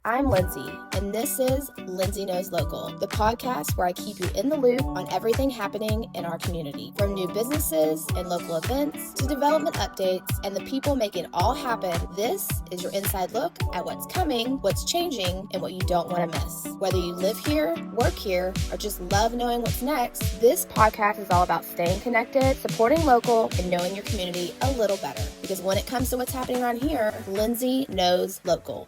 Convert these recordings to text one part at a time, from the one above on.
I'm Lindsay, and this is Lindsay Knows Local, the podcast where I keep you in the loop on everything happening in our community, from new businesses and local events to development updates and the people making it all happen. This is your inside look at what's coming, what's changing, and what you don't want to miss. Whether you live here, work here, or just love knowing what's next, this podcast is all about staying connected, supporting local, and knowing your community a little better. Because when it comes to what's happening around here, Lindsay knows local.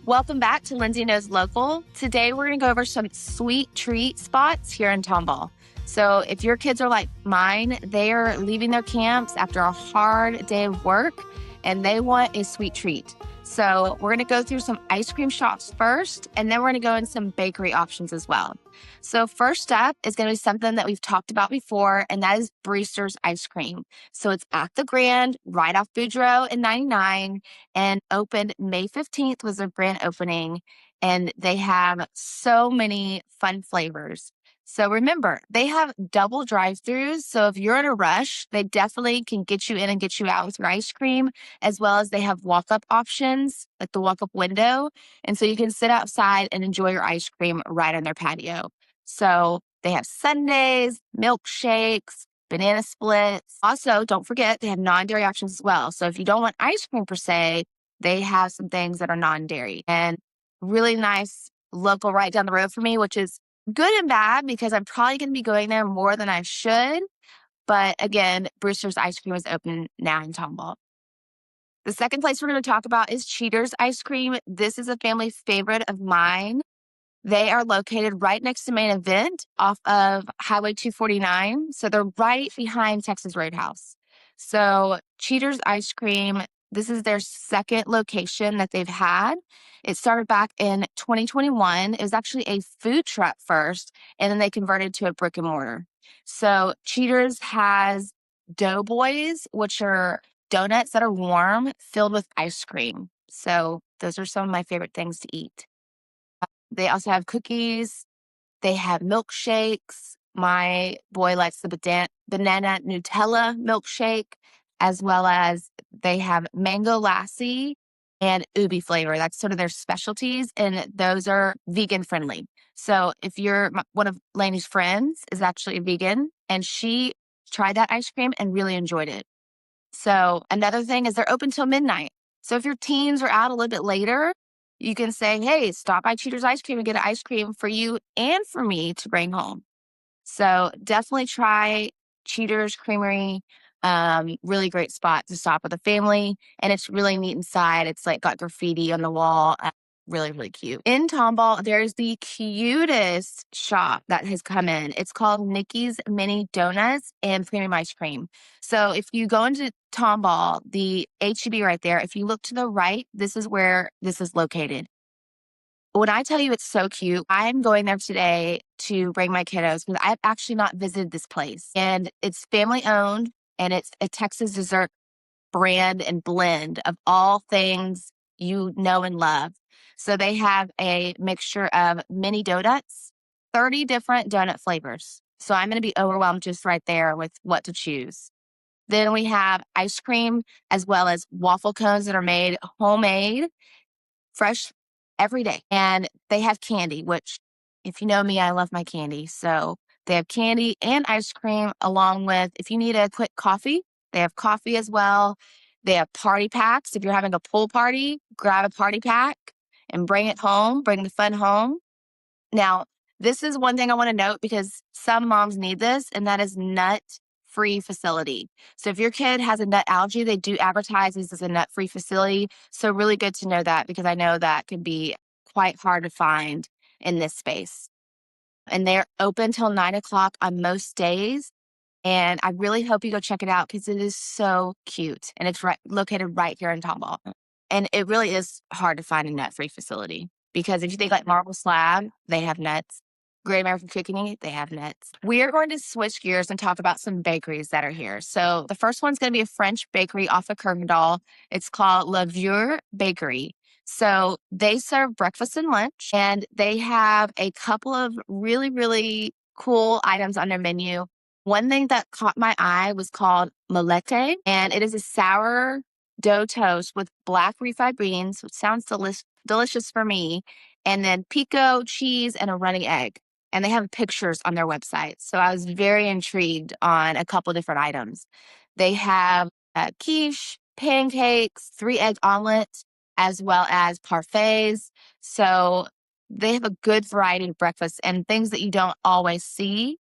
Welcome back to Lindsay Knows Local. Today, we're going to go over some sweet treat spots here in Tomball. So if your kids are like mine, they are leaving their camps after a hard day of work and they want a sweet treat. So we're going to go through some ice cream shops first, and then we're going to go in some bakery options as well. So first up is going to be something that we've talked about before, and that is Bruster's ice cream. So it's at the Grand, right off Boudreaux in 99, and opened May 15th was their grand opening, and they have so many fun flavors. So remember, they have double drive-thrus. So if you're in a rush, they definitely can get you in and get you out with your ice cream, as well as they have walk-up options, like the walk-up window. And so you can sit outside and enjoy your ice cream right on their patio. So they have sundaes, milkshakes, banana splits. Also, don't forget, they have non-dairy options as well. So if you don't want ice cream per se, they have some things that are non-dairy. And really nice local right down the road for me, which is good and bad because I'm probably going to be going there more than I should. But again, Bruster's ice cream is open now in Tomball. The second place we're going to talk about is Cheaters ice cream. This is a family favorite of mine. They are located right next to Main Event off of Highway 249. So they're right behind Texas Roadhouse. So Cheaters ice cream, this is their second location that they've had. It started back in 2021. It was actually a food truck first, and then they converted to a brick and mortar. So Cheaters has Doughboys, which are donuts that are warm, filled with ice cream. So those are some of my favorite things to eat. They also have cookies. They have milkshakes. My boy likes the banana Nutella milkshake, as well as they have mango lassi and ubi flavor. That's sort of their specialties, and those are vegan friendly. So if one of Lainey's friends is actually a vegan, and she tried that ice cream and really enjoyed it. So another thing is they're open till midnight. So if your teens are out a little bit later, you can say, hey, stop by Cheaters Ice Cream and get an ice cream for you and for me to bring home. So definitely try Cheaters Creamery. Really great spot to stop with a family. And it's really neat inside. It's like got graffiti on the wall. Really, really cute. In Tomball, there's the cutest shop that has come in. It's called Niky's Mini Donuts and Premium Ice Cream. So if you go into Tomball, the HEB right there, if you look to the right, this is where this is located. When I tell you it's so cute, I'm going there today to bring my kiddos because I've actually not visited this place. And it's family owned, and it's a Texas dessert brand and blend of all things you know and love. So they have a mixture of mini donuts, 30 different donut flavors. So I'm going to be overwhelmed just right there with what to choose. Then we have ice cream as well as waffle cones that are made homemade, fresh every day. And they have candy, which if you know me, I love my candy. So they have candy and ice cream along with, if you need a quick coffee, they have coffee as well. They have party packs. If you're having a pool party, grab a party pack and bring it home, bring the fun home. Now, this is one thing I want to note because some moms need this, and that is nut-free facility. So if your kid has a nut allergy, they do advertise this as a nut-free facility. So really good to know that because I know that can be quite hard to find in this space. And they're open till 9:00 on most days. And I really hope you go check it out because it is so cute. And it's located right here in Tomball. And it really is hard to find a nut-free facility because if you think like Marble Slab, they have nuts. Great American Cooking, they have nuts. We are going to switch gears and talk about some bakeries that are here. So the first one's going to be a French bakery off of Kirkendall. It's called Levure Bakery. So they serve breakfast and lunch, and they have a couple of really, really cool items on their menu. One thing that caught my eye was called molette, and it is a sour dough toast with black refried beans, which sounds delicious for me, and then pico, cheese, and a runny egg. And they have pictures on their website. So I was very intrigued on a couple different items. They have quiche, pancakes, 3-egg omelets, as well as parfaits. So they have a good variety of breakfasts and things that you don't always see,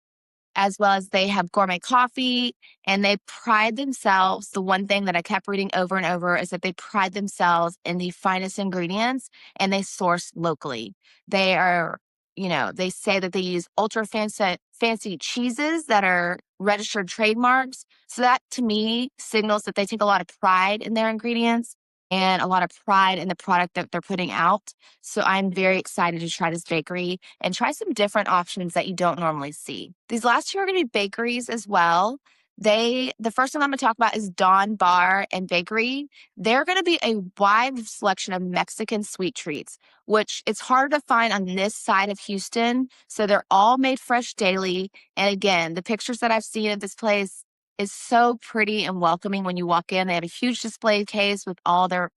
as well as they have gourmet coffee, and they pride themselves. The one thing that I kept reading over and over is that they pride themselves in the finest ingredients and they source locally. They are, they say that they use ultra fancy cheeses that are registered trademarks. So that to me signals that they take a lot of pride in their ingredients and a lot of pride in the product that they're putting out. So I'm very excited to try this bakery and try some different options that you don't normally see. These last two are going to be bakeries as well. The first one I'm going to talk about is Dawn Bar and Bakery. They're going to be a wide selection of Mexican sweet treats, which it's harder to find on this side of Houston. So they're all made fresh daily. And again, the pictures that I've seen of this place is so pretty and welcoming when you walk in. They have a huge display case with all their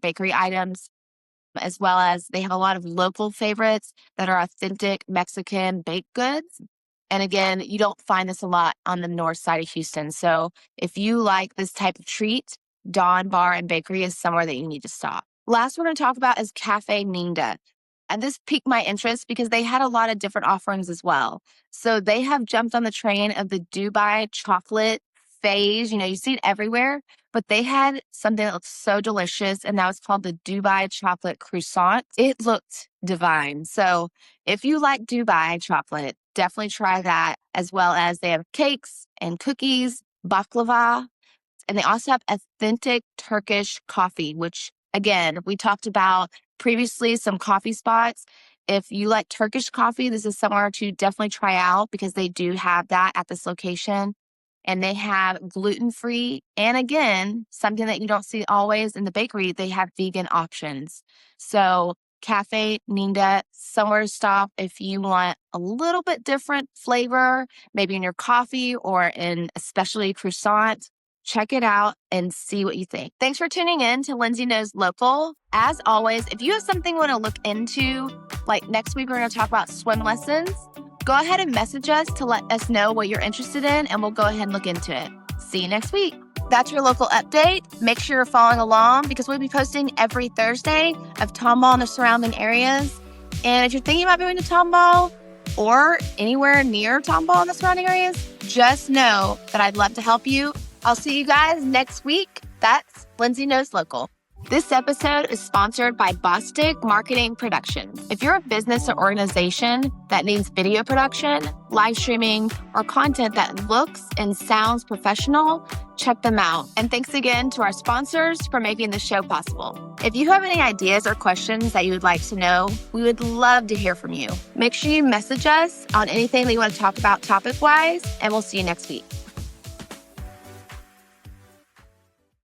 bakery items, as well as they have a lot of local favorites that are authentic Mexican baked goods. And again, you don't find this a lot on the north side of Houston. So if you like this type of treat, Dawn Bar and Bakery is somewhere that you need to stop. Last we're going to talk about is Café Ninda. And this piqued my interest because they had a lot of different offerings as well. So they have jumped on the train of the Dubai chocolate phase. You see it everywhere, but they had something that looked so delicious, and that was called the Dubai chocolate croissant. It looked divine. So if you like Dubai chocolate, definitely try that, as well as they have cakes and cookies, baklava, and they also have authentic Turkish coffee, which again, we talked about previously some coffee spots. If you like Turkish coffee, this is somewhere to definitely try out because they do have that at this location. And they have gluten-free, and again, something that you don't see always in the bakery, they have vegan options. So Café Ninda, somewhere to stop if you want a little bit different flavor, maybe in your coffee or in especially croissant. Check it out and see what you think. Thanks for tuning in to Lindsay Knows Local. As always, if you have something you want to look into, like next week we're going to talk about swim lessons, go ahead and message us to let us know what you're interested in, and we'll go ahead and look into it. See you next week. That's your local update. Make sure you're following along because we'll be posting every Thursday of Tomball and the surrounding areas. And if you're thinking about moving to Tomball or anywhere near Tomball and the surrounding areas, just know that I'd love to help you. I'll see you guys next week. That's Lindsay Knows Local. This episode is sponsored by Bostic Marketing Productions. If you're a business or organization that needs video production, live streaming, or content that looks and sounds professional, check them out. And thanks again to our sponsors for making the show possible. If you have any ideas or questions that you would like to know, we would love to hear from you. Make sure you message us on anything that you want to talk about topic-wise, and we'll see you next week.